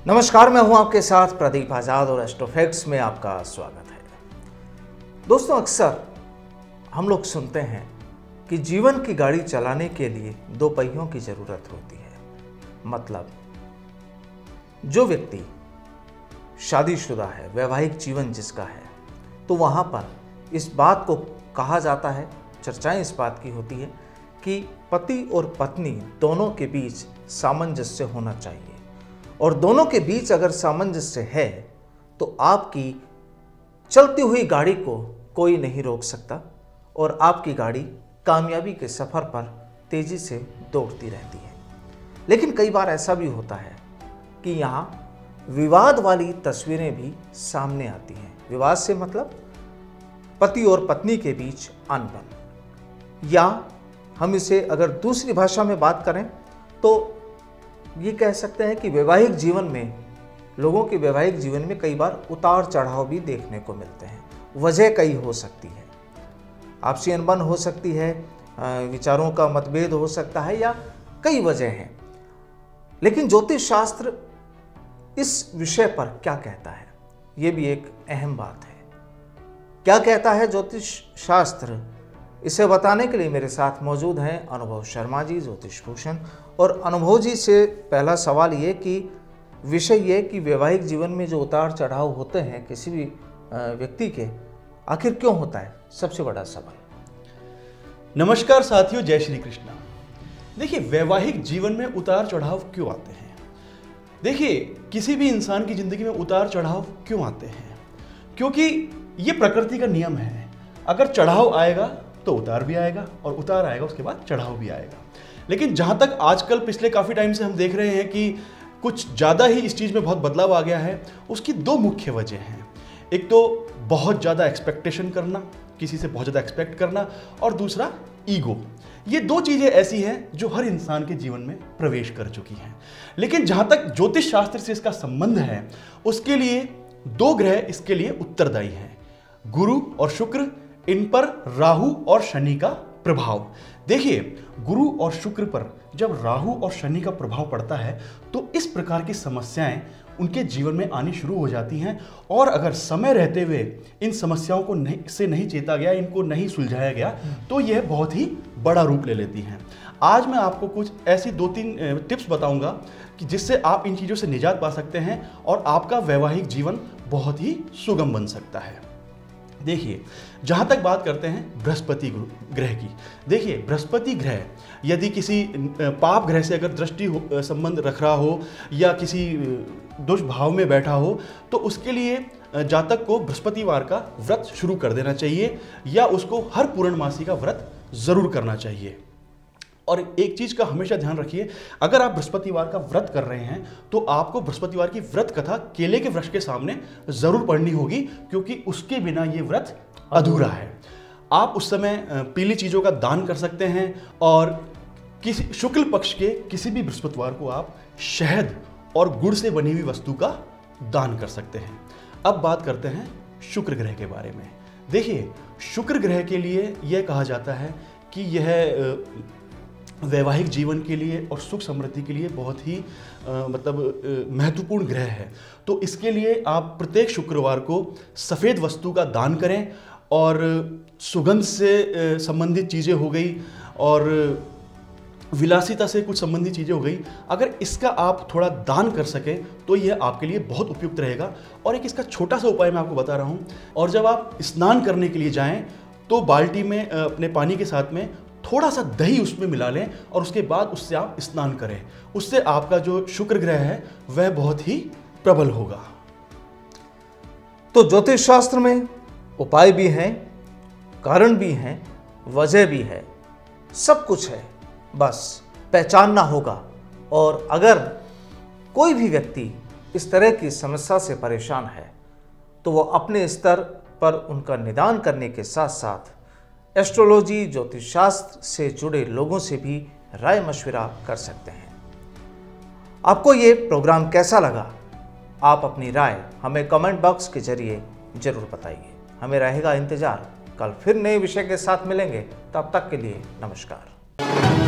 नमस्कार, मैं हूं आपके साथ प्रदीप आजाद और एस्ट्रोफैक्ट्स में आपका स्वागत है। दोस्तों, अक्सर हम लोग सुनते हैं कि जीवन की गाड़ी चलाने के लिए दो पहियों की जरूरत होती है। मतलब जो व्यक्ति शादीशुदा है, वैवाहिक जीवन जिसका है, तो वहां पर इस बात को कहा जाता है, चर्चाएं इस बात की होती है कि पति और पत्नी दोनों के बीच सामंजस्य होना चाहिए, और दोनों के बीच अगर सामंजस्य है तो आपकी चलती हुई गाड़ी को कोई नहीं रोक सकता और आपकी गाड़ी कामयाबी के सफ़र पर तेज़ी से दौड़ती रहती है। लेकिन कई बार ऐसा भी होता है कि यहाँ विवाद वाली तस्वीरें भी सामने आती हैं। विवाद से मतलब पति और पत्नी के बीच अनबन, या हम इसे अगर दूसरी भाषा में बात करें तो ये कह सकते हैं कि वैवाहिक जीवन में, लोगों के वैवाहिक जीवन में कई बार उतार चढ़ाव भी देखने को मिलते हैं। वजह कई हो सकती है, आपसी अनबन हो सकती है, विचारों का मतभेद हो सकता है, या कई वजह हैं। लेकिन ज्योतिष शास्त्र इस विषय पर क्या कहता है, ये भी एक अहम बात है। क्या कहता है ज्योतिष शास्त्र, इसे बताने के लिए मेरे साथ मौजूद हैं अनुभव शर्मा जी, ज्योतिष भूषण। और अनुभव जी से पहला सवाल ये कि विषय ये कि वैवाहिक जीवन में जो उतार चढ़ाव होते हैं किसी भी व्यक्ति के, आखिर क्यों होता है, सबसे बड़ा सवाल। नमस्कार साथियों, जय श्री कृष्णा। देखिए, वैवाहिक जीवन में उतार चढ़ाव क्यों आते हैं? देखिए, किसी भी इंसान की जिंदगी में उतार चढ़ाव क्यों आते हैं? क्योंकि ये प्रकृति का नियम है। अगर चढ़ाव आएगा तो उतार भी आएगा, और उतार आएगा उसके बाद चढ़ाव भी आएगा। लेकिन जहाँ तक आजकल पिछले काफ़ी टाइम से हम देख रहे हैं कि कुछ ज़्यादा ही इस चीज़ में बहुत बदलाव आ गया है। उसकी दो मुख्य वजह हैं। एक तो बहुत ज़्यादा एक्सपेक्टेशन करना, किसी से बहुत ज़्यादा एक्सपेक्ट करना, और दूसरा ईगो। ये दो चीज़ें ऐसी हैं जो हर इंसान के जीवन में प्रवेश कर चुकी हैं। लेकिन जहाँ तक ज्योतिष शास्त्र से इसका संबंध है, उसके लिए दो ग्रह इसके लिए उत्तरदायी हैं, गुरु और शुक्र। इन पर राहु और शनि का प्रभाव। देखिए, गुरु और शुक्र पर जब राहु और शनि का प्रभाव पड़ता है तो इस प्रकार की समस्याएं उनके जीवन में आनी शुरू हो जाती हैं। और अगर समय रहते हुए इन समस्याओं को नहीं चेता गया, इनको नहीं सुलझाया गया, तो यह बहुत ही बड़ा रूप ले लेती हैं। आज मैं आपको कुछ ऐसी 2-3 टिप्स बताऊंगा कि जिससे आप इन चीज़ों से निजात पा सकते हैं और आपका वैवाहिक जीवन बहुत ही सुगम बन सकता है। देखिए, जहाँ तक बात करते हैं बृहस्पति ग्रह की। देखिए, बृहस्पति ग्रह यदि किसी पाप ग्रह से अगर दृष्टि संबंध रख रहा हो या किसी दुष्भाव में बैठा हो, तो उसके लिए जातक को बृहस्पतिवार का व्रत शुरू कर देना चाहिए, या उसको हर पूर्णमासी का व्रत जरूर करना चाहिए। और एक चीज़ का हमेशा ध्यान रखिए, अगर आप बृहस्पतिवार का व्रत कर रहे हैं तो आपको बृहस्पतिवार की व्रत कथा केले के वृक्ष के सामने जरूर पढ़नी होगी, क्योंकि उसके बिना ये व्रत अधूरा है। आप उस समय पीली चीज़ों का दान कर सकते हैं, और किसी शुक्ल पक्ष के किसी भी बृहस्पतिवार को आप शहद और गुड़ से बनी हुई वस्तु का दान कर सकते हैं। अब बात करते हैं शुक्र ग्रह के बारे में। देखिए, शुक्र ग्रह के लिए यह कहा जाता है कि यह वैवाहिक जीवन के लिए और सुख समृद्धि के लिए बहुत ही महत्वपूर्ण ग्रह है। तो इसके लिए आप प्रत्येक शुक्रवार को सफ़ेद वस्तु का दान करें, और सुगंध से संबंधित चीज़ें हो गई और विलासिता से कुछ संबंधित चीज़ें हो गई, अगर इसका आप थोड़ा दान कर सकें तो यह आपके लिए बहुत उपयुक्त रहेगा। और एक इसका छोटा सा उपाय मैं आपको बता रहा हूँ। और जब आप स्नान करने के लिए जाएँ तो बाल्टी में अपने पानी के साथ में थोड़ा सा दही उसमें मिला लें, और उसके बाद उससे आप स्नान करें। उससे आपका जो शुक्र ग्रह है वह बहुत ही प्रबल होगा। तो ज्योतिष शास्त्र में उपाय भी हैं, कारण भी हैं, वजह भी है, सब कुछ है, बस पहचानना होगा। और अगर कोई भी व्यक्ति इस तरह की समस्या से परेशान है तो वो अपने स्तर पर उनका निदान करने के साथ साथ एस्ट्रोलॉजी, ज्योतिष शास्त्र से जुड़े लोगों से भी राय मशविरा कर सकते हैं। आपको ये प्रोग्राम कैसा लगा? आप अपनी राय हमें कमेंट बॉक्स के जरिए जरूर बताइए। हमें रहेगा इंतजार। कल फिर नए विषय के साथ मिलेंगे, तब तक के लिए नमस्कार।